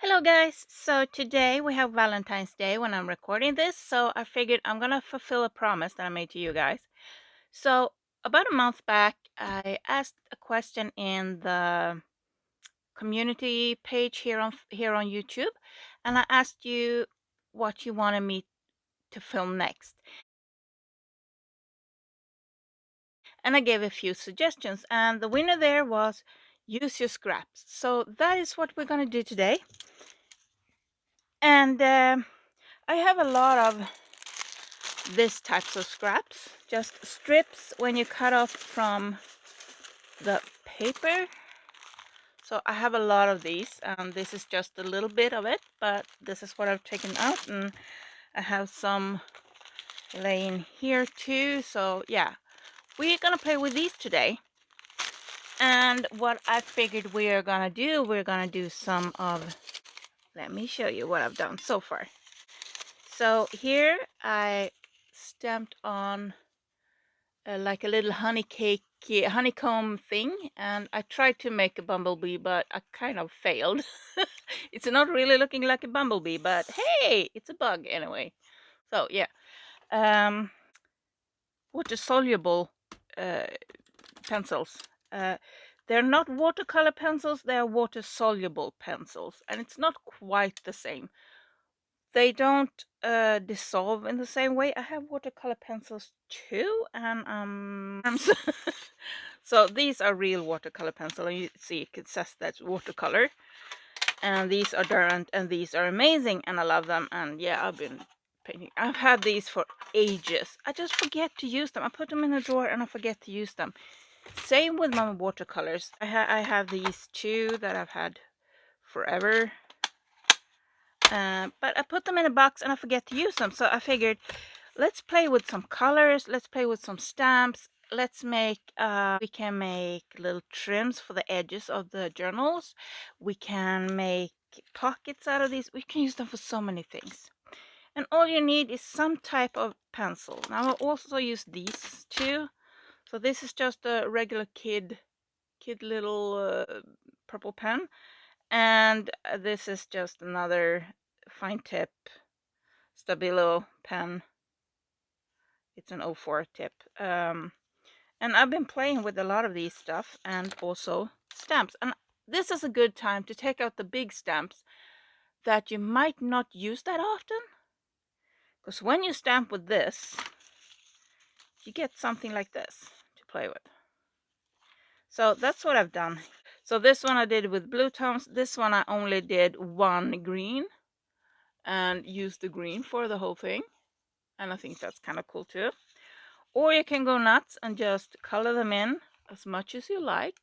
Hello guys, so today we have Valentine's Day when I'm recording this, so I figured I'm gonna fulfill a promise that I made to you guys. So about a month back, I asked a question in the community page here on YouTube, and I asked you what you wanted me to film next. And I gave a few suggestions, and the winner there was use your scraps. So that is what we're gonna do today. And I have a lot of this types of scraps, just strips when you cut off from the paper. So I have a lot of these, and this is just a little bit of it, but this is what I've taken out, and I have some laying here too. So yeah, we're gonna play with these today. And what I figured we're gonna do some of, let me show you what I've done so far. So here I stamped on like a little honeycomb thing, and I tried to make a bumblebee, but I kind of failed. It's not really looking like a bumblebee, but hey, it's a bug anyway. So yeah, um, water soluble uh, pencils. They're not watercolor pencils; they are water soluble pencils, and it's not quite the same. They don't dissolve in the same way. I have watercolor pencils too, and so these are real watercolor pencil, and you see it says that's watercolor, and these are Durant, and these are amazing, and I love them. And yeah, I've been painting. I've had these for ages. I just forget to use them. I put them in a drawer and I forget to use them. Same with my watercolors. I have these two that I've had forever. But I put them in a box and I forget to use them. So I figured, let's play with some colors. Let's play with some stamps. Let's make, we can make little trims for the edges of the journals. We can make pockets out of these. We can use them for so many things. And all you need is some type of pencil. Now I'll also use these two. So this is just a regular kid little purple pen. And this is just another fine tip Stabilo pen. It's an 04 tip. And I've been playing with a lot of these stuff and also stamps. And this is a good time to take out the big stamps that you might not use that often. Because when you stamp with this, you get something like this to play with. So that's what I've done. So this one I did with blue tones. This one I only did one green and used the green for the whole thing. And I think that's kind of cool too. Or you can go nuts and just color them in as much as you like.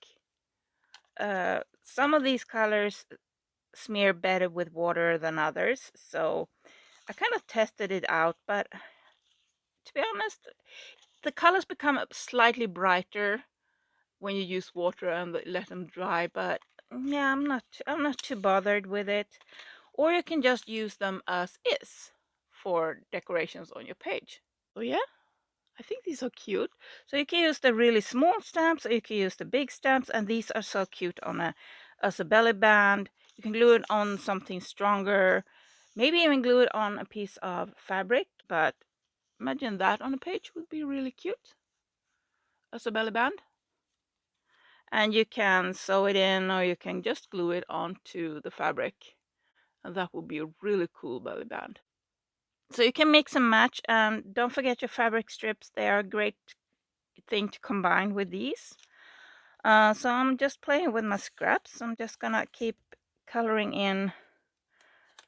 Some of these colors smear better with water than others, so I kind of tested it out, but to be honest, the colors become slightly brighter when you use water and let them dry, but yeah, I'm not too bothered with it. Or you can just use them as is for decorations on your page. So yeah, I think these are cute. So you can use the really small stamps, or you can use the big stamps, and these are so cute on as a belly band. You can glue it on something stronger, maybe even glue it on a piece of fabric, but imagine that on a page would be really cute as a belly band. And you can sew it in, or you can just glue it onto the fabric, and that would be a really cool belly band. So you can mix and match, and don't forget your fabric strips. They are a great thing to combine with these. So I'm just playing with my scraps. I'm just gonna keep coloring in.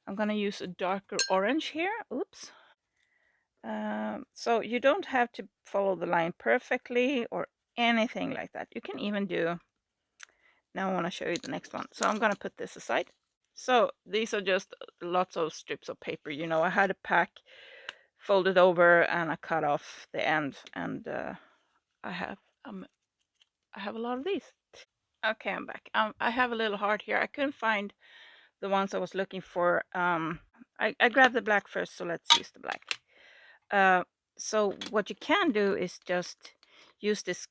I'm gonna use a darker orange here. Oops. So you don't have to follow the line perfectly or anything like that. You can even do, now I want to show you the next one. So I'm gonna put this aside. So these are just lots of strips of paper. You know, I had a pack folded over and I cut off the end, and I have a lot of these. Okay, I'm back. I have a little heart here. I couldn't find the ones I was looking for. I grabbed the black first, so let's use the black. So what you can do is just use this.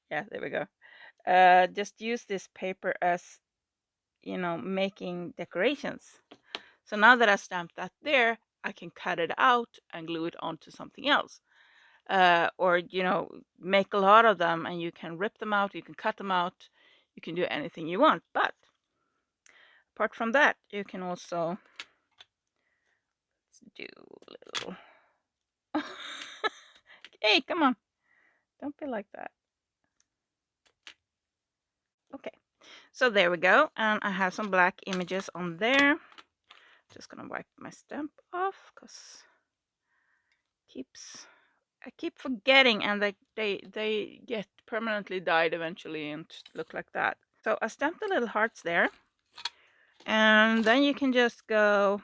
Yeah, there we go. just use this paper as, you know, making decorations. So now that I stamped that there, I can cut it out and glue it onto something else. Or, you know, make a lot of them and you can rip them out, you can cut them out, you can do anything you want. But apart from that, you can also do a little. Hey, come on. Don't be like that. Okay, so there we go. And I have some black images on there. Just gonna wipe my stamp off because I keep forgetting, and they get permanently dyed eventually and look like that. So I stamped the little hearts there, and then you can just go.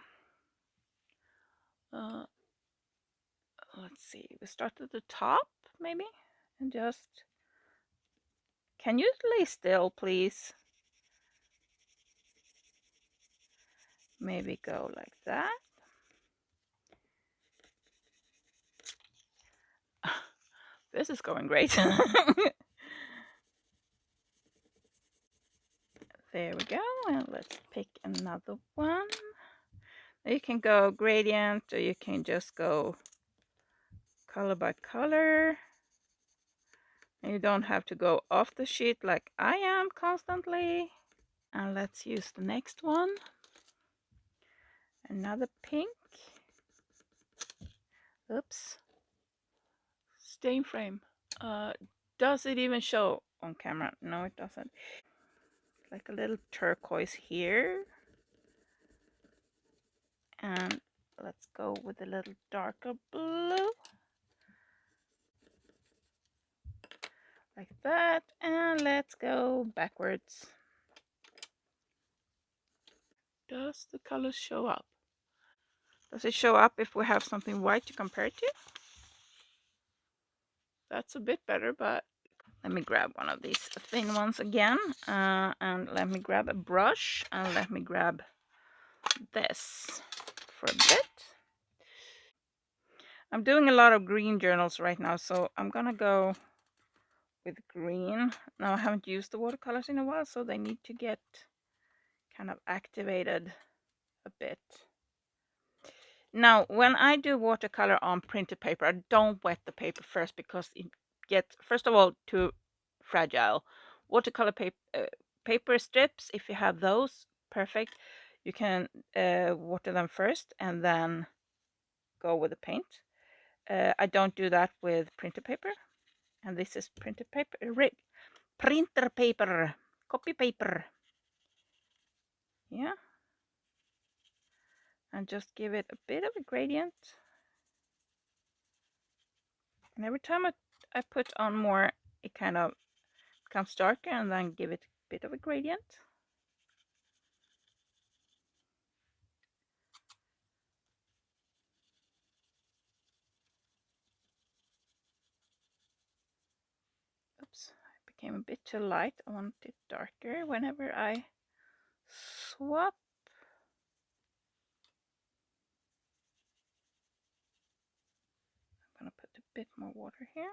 Let's see. We start at the top maybe, and just. Can you lay still, please? Maybe go like that. This is going great. There we go. And let's pick another one. You can go gradient, or you can just go color by color. And you don't have to go off the sheet like I am constantly. And let's use the next one. Another pink. Oops. Stain frame. Does it even show on camera? No, it doesn't. Like a little turquoise here. And let's go with a little darker blue. Like that. And let's go backwards. Does the colors show up? Does it show up if we have something white to compare it to? That's a bit better, but let me grab one of these thin ones again. And let me grab a brush, and let me grab this for a bit. I'm doing a lot of green journals right now, so I'm gonna go with green. Now I haven't used the watercolors in a while, so they need to get kind of activated a bit. Now, when I do watercolor on printed paper, I don't wet the paper first because it gets, first of all, too fragile. Watercolor paper strips, if you have those, perfect. You can water them first and then go with the paint. I don't do that with printed paper. And this is printed paper, printer paper, copy paper. Yeah. And just give it a bit of a gradient. And every time I put on more, it kind of becomes darker, and then give it a bit of a gradient. Oops, it became a bit too light. I want it darker whenever I swap. I'm gonna put a bit more water here.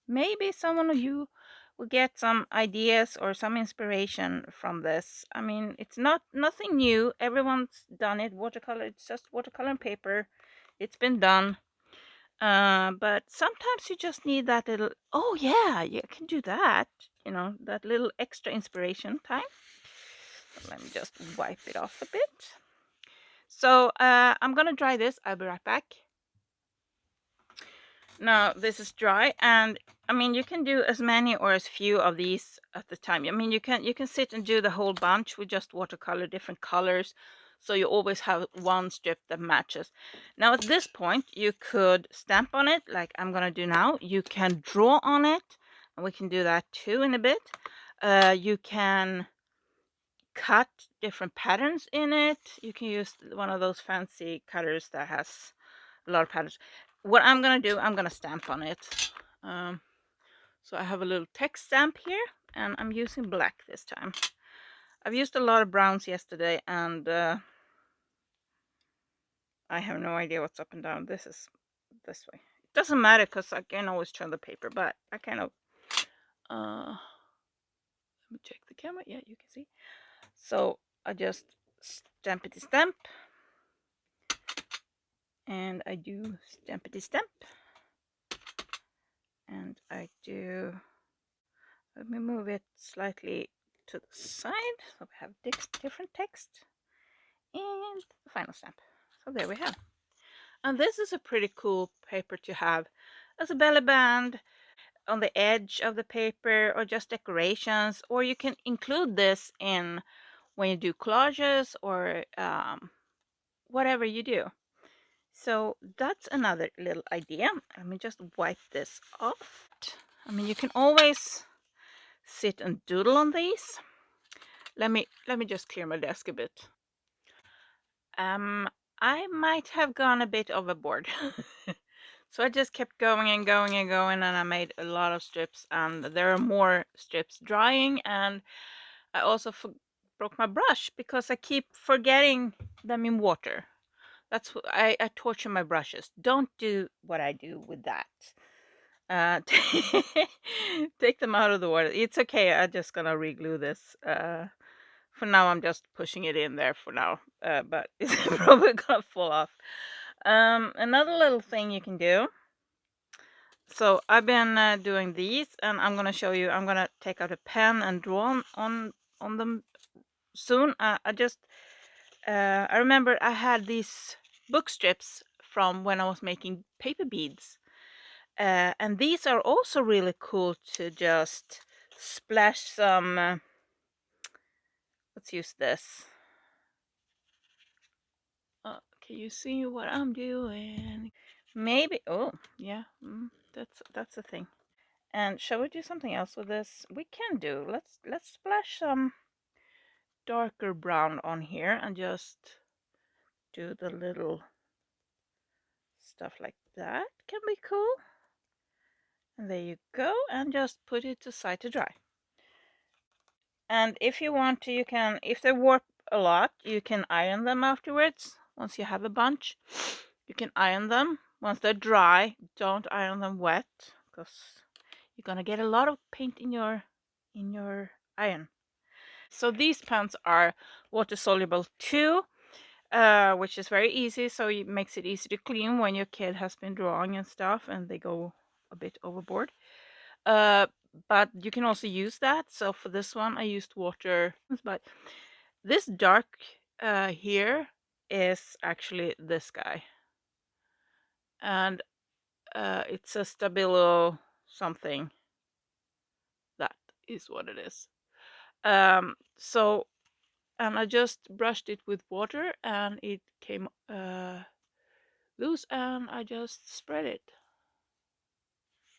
Maybe some of you will get some ideas or some inspiration from this. I mean, it's nothing new. Everyone's done it. Watercolor, it's just watercolor and paper. It's been done. But sometimes you just need that little, oh yeah, you can do that. You know, that little extra inspiration time. Let me just wipe it off a bit. So I'm gonna dry this. I'll be right back. Now this is dry, and I mean you can do as many or as few of these at the time. I mean you can sit and do the whole bunch with just watercolor, different colors, so you always have one strip that matches. Now at this point you could stamp on it like I'm gonna do now. You can draw on it, and we can do that too in a bit. You can cut different patterns in it. You can use one of those fancy cutters that has a lot of patterns. What I'm gonna do, I'm gonna stamp on it. So I have a little text stamp here, and I'm using black this time. I've used a lot of browns yesterday, and I have no idea what's up and down. This is this way. It Doesn't matter because I can always turn the paper, but I kind of, let me check the camera. Yeah, you can see. So I just stampity stamp, and I do stampity stamp, and I do, let me move it slightly to the side so we have different text, and the final stamp. So there we have. And this is a pretty cool paper to have as a belly band on the edge of the paper, or just decorations, or you can include this in when you do collages or whatever you do. So that's another little idea. Let me just wipe this off. I mean, you can always sit and doodle on these. Let me just clear my desk a bit. I might have gone a bit overboard. So I just kept going and going and going, and I made a lot of strips, and there are more strips drying, and I also broke my brush because I keep forgetting them in water. That's what I torture my brushes. Don't do what I do with that. Take them out of the water. It's okay. I'm just gonna re-glue this. For now, I'm just pushing it in there for now, but it's probably gonna fall off. Another little thing you can do. So I've been doing these, and I'm gonna show you. I'm gonna take out a pen and draw on them soon. I remember I had these book strips from when I was making paper beads, and these are also really cool to just splash some. Let's use this. Can you see what I'm doing? Maybe. Oh, yeah. That's a thing. And shall we do something else with this? We can do. Let's splash some darker brown on here and just do the little stuff like that. Can be cool. And there you go. And just put it aside to dry. And if you want to, you can, if they warp a lot, you can iron them afterwards. Once you have a bunch, you can iron them. Once they're dry, don't iron them wet, because you're gonna get a lot of paint in your iron. So these pens are water soluble too, which is very easy. So it makes it easy to clean when your kid has been drawing and stuff, and they go a bit overboard. But you can also use that. So for this one, I used water, but this dark here is actually this guy, and it's a Stabilo something. That is what it is. So, and I just brushed it with water, and it came loose, and I just spread it.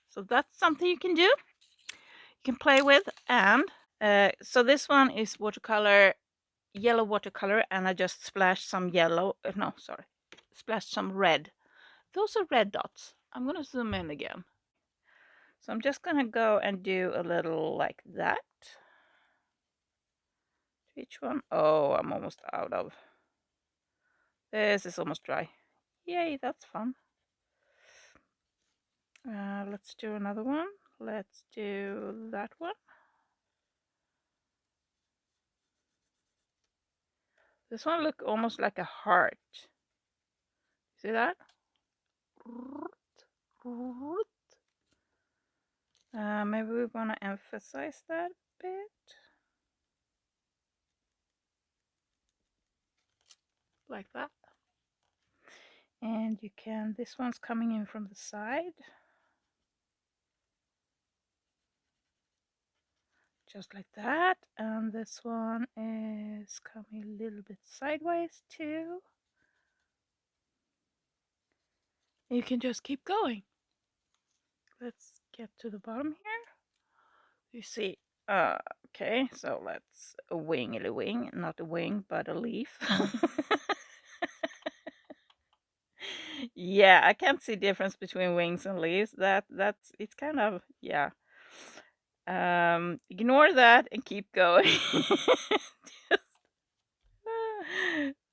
So that's something you can do. You can play with, and so this one is watercolor, yellow watercolor, and I just splashed some yellow. No, sorry, splashed some red. Those are red dots. I'm gonna zoom in again. So I'm just gonna go and do a little like that. Each one. Oh, I'm almost out of. This is almost dry. Yay, that's fun. Let's do another one. Let's do that one. This one look almost like a heart. See that? Maybe we want to emphasize that a bit. Like that. And you can, this one's coming in from the side. Just like that. And this one is coming a little bit sideways too. You can just keep going. Let's get to the bottom here. You see, okay, so let's a wing, not a wing, but a leaf. Yeah, I can't see difference between wings and leaves. That's it's kind of, yeah. Ignore that and keep going.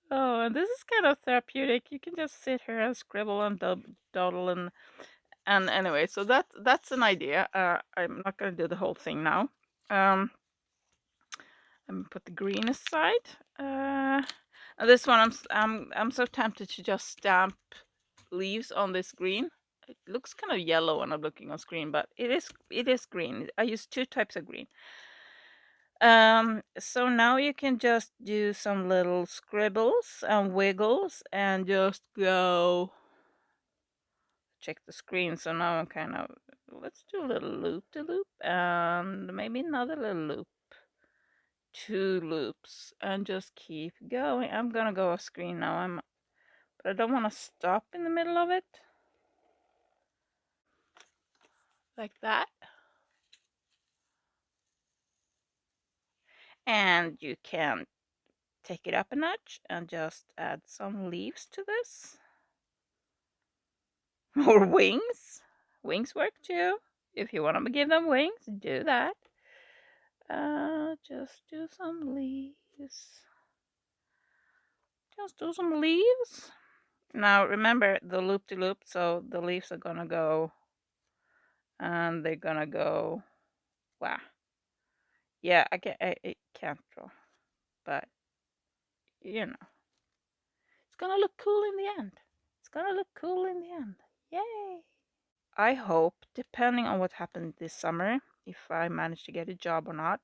Oh, and this is kind of therapeutic. You can just sit here and scribble and dawdle, And anyway, so that's an idea. I'm not gonna do the whole thing now. Let me put the green aside. This one, I'm so tempted to just stamp leaves on this green. It looks kind of yellow when I'm looking on screen, but it is green. I use two types of green. So now you can just do some little scribbles and wiggles and just go check the screen. So now I'm kind of, let's do a little loop to loop and maybe another little loop. 2 loops and just keep going. I'm gonna go off screen now. But I don't want to stop in the middle of it. Like that. And you can take it up a notch and just add some leaves to this. Or wings. Wings work too. If you want to give them wings, do that. Just do some leaves. Just do some leaves. Now remember the loop-de-loop, so the leaves are gonna go, and they're gonna go, wow. Yeah, I can't draw, but you know, it's gonna look cool in the end. It's gonna look cool in the end. Yay! I hope, depending on what happens this summer, if I manage to get a job or not,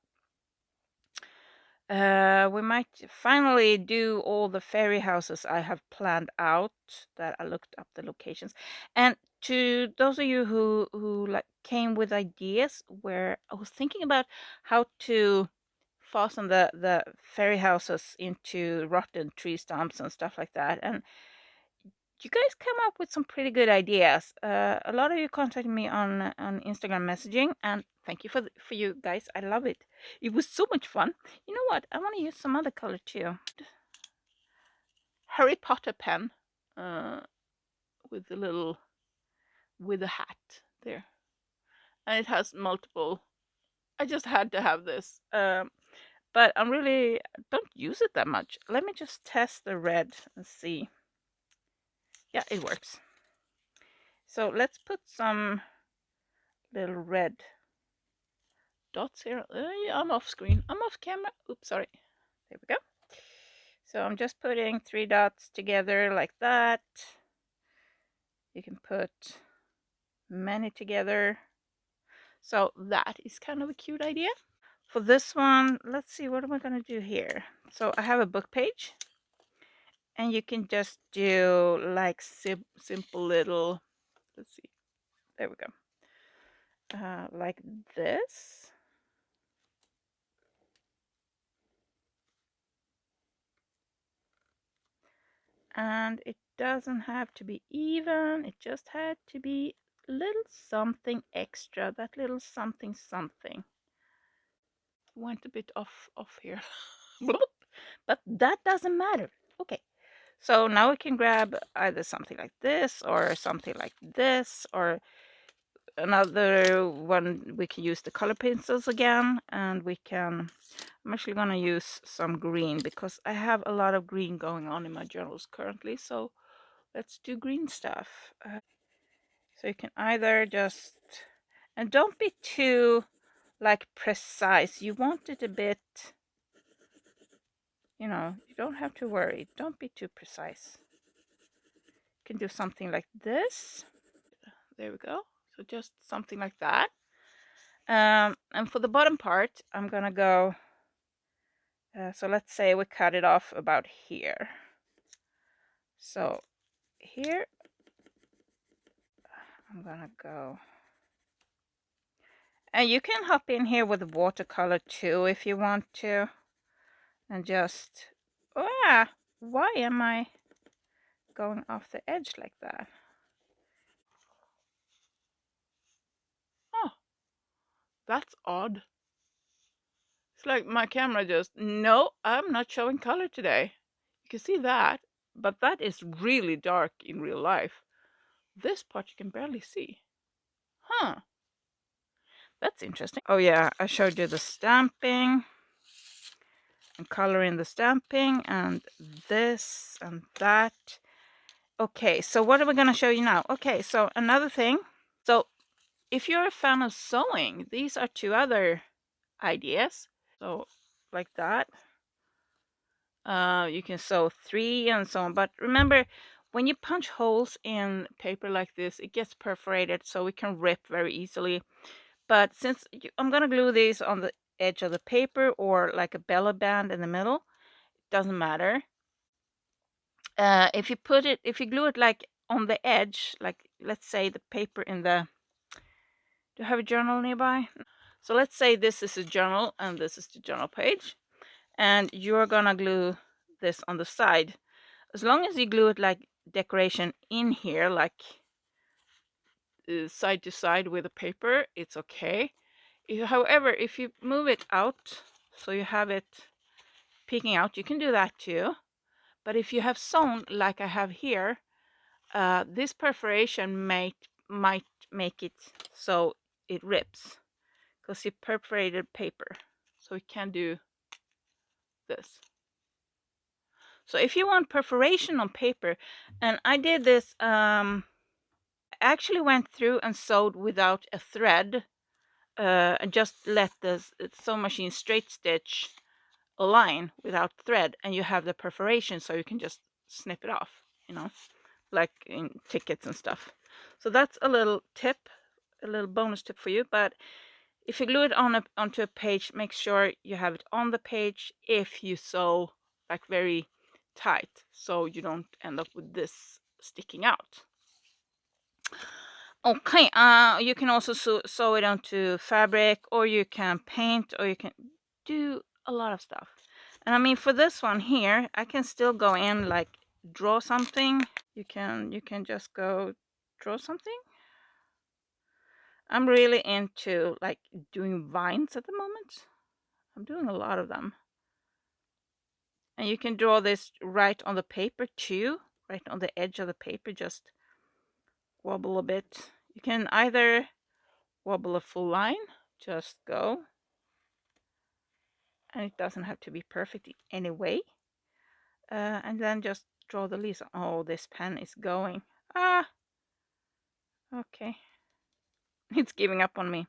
we might finally do all the fairy houses I have planned out, that I looked up the locations. And to those of you who like came with ideas, where I was thinking about how to fasten the fairy houses into rotten tree stumps and stuff like that, and you guys come up with some pretty good ideas. A lot of you contacted me on Instagram messaging, and thank you for you guys. I love it. It was so much fun. You know what? I want to use some other color too. Harry Potter pen, with a hat there, and it has multiple. I just had to have this. But I really don't use it that much. Let me just test the red and see. Yeah, it works. So let's put some little red dots here. Yeah, I'm off screen. I'm off camera. Oops, sorry. There we go. So I'm just putting 3 dots together like that. You can put many together. So that is kind of a cute idea. For this one, let's see, what am I going to do here? So I have a book page. And you can just do like simple little, let's see, there we go. Like this. And it doesn't have to be even, it just had to be a little something extra, that little something something. Went a bit off here. But that doesn't matter. Okay, so now we can grab either something like this or something like this, or another one. We can use the color pencils again, and we can, I'm actually going to use some green because I have a lot of green going on in my journals currently, so let's do green stuff. So you can either just, and don't be too like precise. You want it a bit, you know, you don't have to worry. Don't be too precise. You can do something like this. There we go. So just something like that. And for the bottom part, I'm gonna go, so let's say we cut it off about here. So here, I'm gonna go, and you can hop in here with watercolor too if you want to, and just, why am I going off the edge like that? Oh, that's odd. It's like my camera just, no, I'm not showing color today. You can see that, but that is really dark in real life. This part you can barely see. Huh. That's interesting. Oh yeah, I showed you the stamping and coloring the stamping and this and that. Okay, so what are we going to show you now? Okay, so another thing If you're a fan of sewing, these are two other ideas. So like that. You can sew 3 and so on. But remember, when you punch holes in paper like this, it gets perforated, so it can rip very easily. But since I'm gonna glue these on the edge of the paper or like a belly band in the middle, it doesn't matter. If you glue it like on the edge, like let's say the paper in the, do you have a journal nearby? So let's say this is a journal and this is the journal page, and you're gonna glue this on the side. As long as you glue it like decoration in here, like side to side with the paper, it's okay. However, if you move it out, so you have it peeking out, you can do that too. But if you have sewn like I have here, this perforation might make it so it rips, because you perforated paper, so it can do this. So if you want perforation on paper, and I did this, I actually went through and sewed without a thread, and just let the sewing machine straight stitch a line without thread, and you have the perforation, so you can just snip it off, like in tickets and stuff. So that's a little tip, a little bonus tip for you. But if you glue it onto a page, make sure you have it on the page if you sew like very tight, so you don't end up with this sticking out. Okay, you can also sew it onto fabric, or you can paint, or you can do a lot of stuff. And I mean, for this one here, I can still go in like draw something. You can just go draw something. I'm really into like doing vines at the moment. I'm doing a lot of them. And you can draw this right on the paper too, right on the edge of the paper, just wobble a bit. You can either wobble a full line, just go, and it doesn't have to be perfect anyway. And then just draw the leaves. Oh, this pen is going. Ah, okay. It's giving up on me.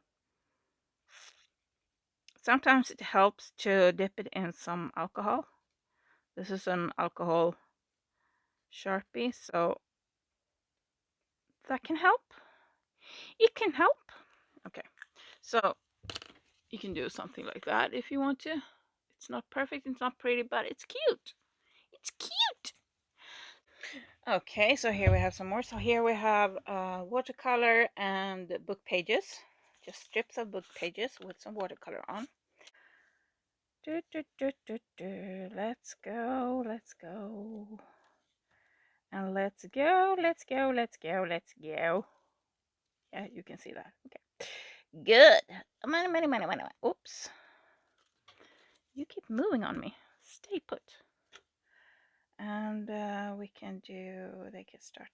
Sometimes it helps to dip it in some alcohol. This is an alcohol Sharpie, so that can help. It can help. Okay, so you can do something like that if you want to. It's not perfect, it's not pretty, but it's cute. It's cute. Okay, so here we have some more. So here we have watercolor and book pages. Just strips of book pages with some watercolor on. Let's go, let's go. And let's go, let's go, let's go, let's go. Yeah, you can see that. Okay. Good. Money, money, money, money. Oops. You keep moving on me. Stay put. And we can do, they can start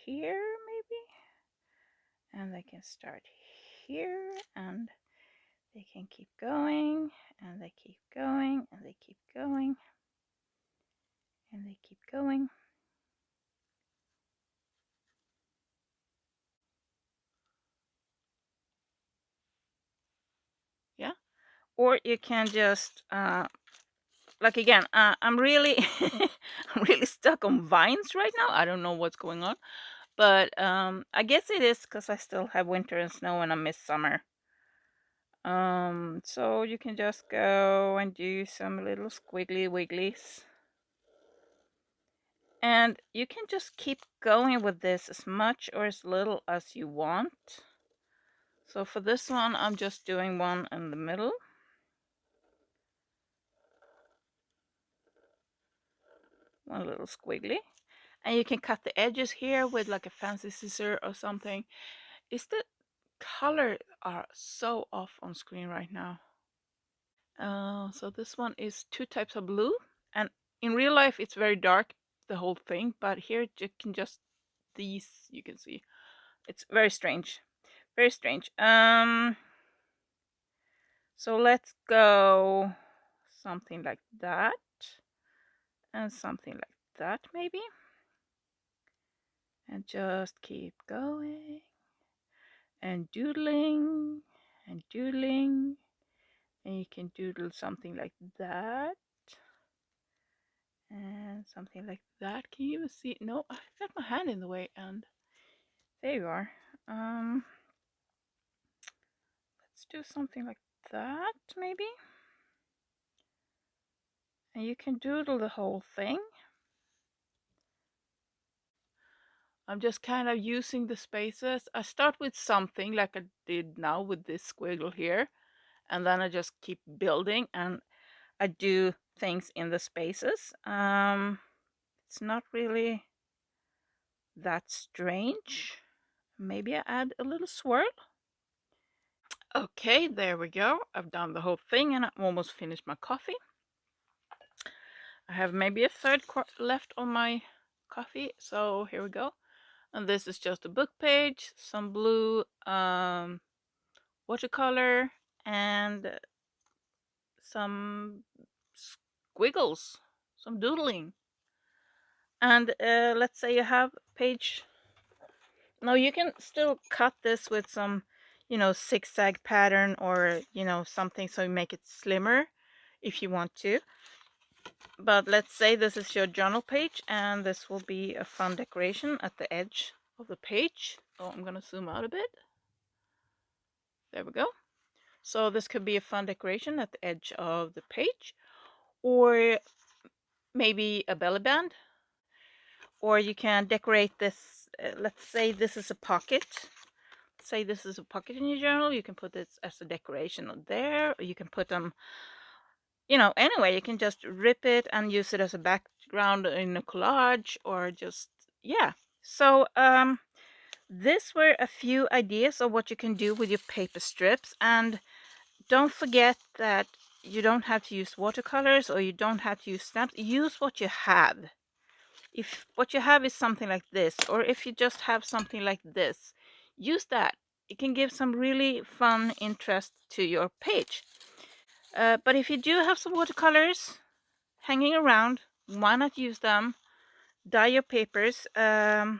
here maybe. And they can start here, and they can keep going, and they keep going, and they keep going, and they keep going. Yeah. Or you can just like again, I'm really I'm really stuck on vines right now. I don't know what's going on, but I guess it is because I still have winter and snow and I miss summer. So you can just go and do some little squiggly wigglies, and you can just keep going with this as much or as little as you want. So for this one, I'm just doing one in the middle. One little squiggly. And you can cut the edges here with like a fancy scissor or something. Is the color are so off on screen right now. So this one is 2 types of blue, and in real life it's very dark, the whole thing, but here you can just, these you can see. It's very strange. Very strange. So let's go something like that. And something like that maybe. And just keep going. and doodling and doodling, and you can doodle something like that and something like that. Can you even see? No, I got my hand in the way, and there you are. Let's do something like that, maybe. And you can doodle the whole thing. I'm just kind of using the spaces. I start with something like I did now with this squiggle here, and then I just keep building and I do things in the spaces. It's not really that strange. Maybe I add a little swirl. Okay, there we go. I've done the whole thing and I almost finished my coffee. I have maybe a third left on my coffee, so here we go. And this is just a book page, some blue watercolor, and some squiggles, some doodling. And let's say you have page. Now you can still cut this with some, zigzag pattern or, something so you make it slimmer if you want to. But let's say this is your journal page and this will be a fun decoration at the edge of the page. So I'm going to zoom out a bit. There we go. So this could be a fun decoration at the edge of the page, or maybe a belly band, or you can decorate this. Let's say this is a pocket. Say this is a pocket in your journal. You can put this as a decoration on there, or you can put them, anyway, you can just rip it and use it as a background in a collage, or just, yeah. So, these were a few ideas of what you can do with your paper strips, and don't forget that you don't have to use watercolors or you don't have to use stamps. Use what you have. If what you have is something like this, or if you just have something like this, use that. It can give some really fun interest to your page. But if you do have some watercolors hanging around, why not use them? Dye your papers. And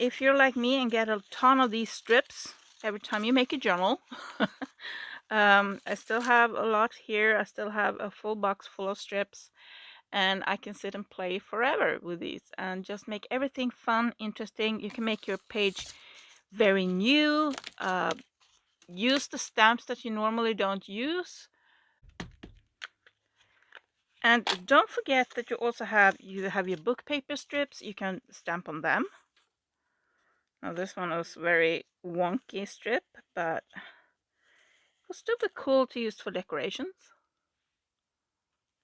if you're like me and get a ton of these strips every time you make a journal, I still have a lot here. I still have a full box full of strips, and I can sit and play forever with these and just make everything fun, interesting. You can make your page very new. Use the stamps that you normally don't use. And don't forget that you have your book paper strips. You can stamp on them. Now this one was very wonky strip, but it was super cool to use for decorations.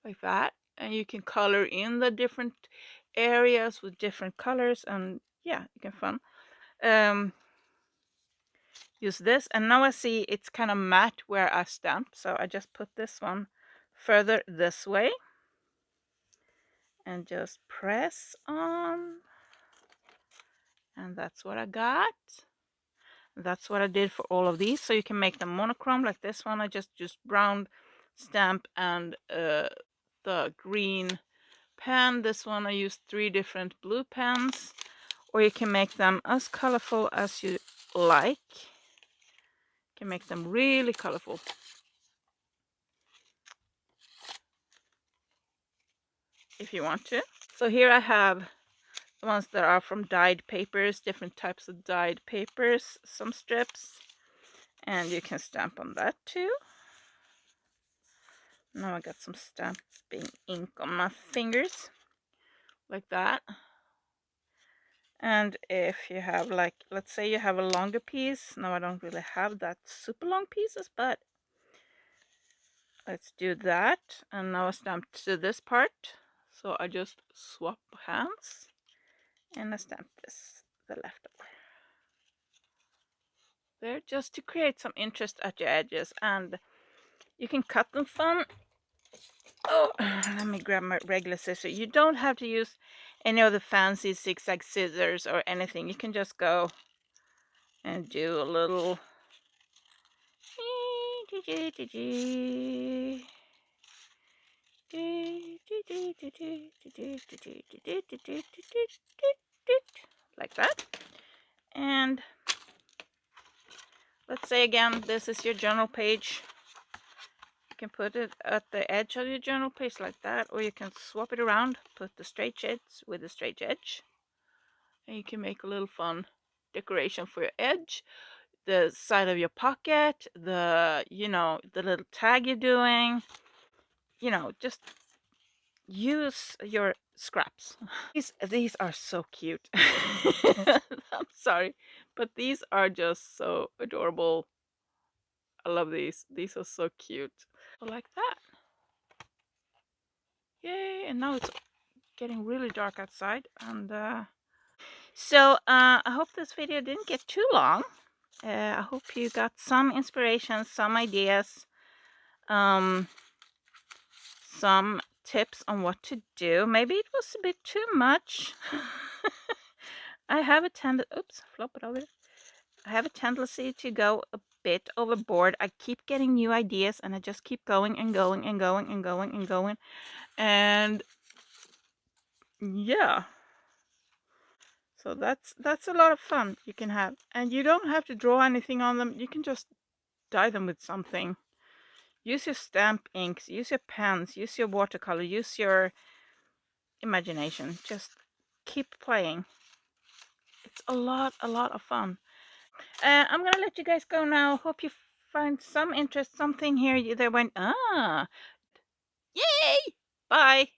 Like that. And you can color in the different areas with different colors, and yeah, you can fun. Use this, and now I see it's kind of matte where I stamp, so I just put this one further this way and just press on, and that's what I got. That's what I did for all of these. So you can make them monochrome like this one. I just used brown stamp and the green pen. This one I used 3 different blue pens. Or you can make them as colorful as you like. You can make them really colorful if you want to. So here I have the ones that are from dyed papers, different types of dyed papers, some strips, and you can stamp on that too. Now I got some stamping ink on my fingers, like that. And if you have, like, let's say you have a longer piece. Now I don't really have that super long pieces, but let's do that. And now I stamped to this part. So I just swap hands and I stamp this, the left over. There, just to create some interest at your edges, and you can cut them fun. Oh, let me grab my regular scissors. You don't have to use any of the fancy zigzag scissors or anything. You can just go and do a little like that, and Let's say again, this is your journal page. You can put it at the edge of your journal page like that, or you can swap it around, put the straight edge with the straight edge, and you can make a little fun decoration for your edge, the side of your pocket, the the little tag you're doing. Just use your scraps. These are so cute. I'm sorry, but these are just so adorable. I love these. These are so cute. So like that. Yay! And now it's getting really dark outside, and so I hope this video didn't get too long. I hope you got some inspiration, some ideas, some tips on what to do. Maybe it was a bit too much. I have a oops, flop it over. I have a tendency to go a bit overboard. I keep getting new ideas and I just keep going and going and going and going and going. And yeah. So that's a lot of fun you can have. And you don't have to draw anything on them. You can just dye them with something. Use your stamp inks, use your pens, use your watercolor, use your imagination. Just keep playing. It's a lot of fun. I'm gonna let you guys go now. Hope you find some interest, something here that went, ah, yay! Bye.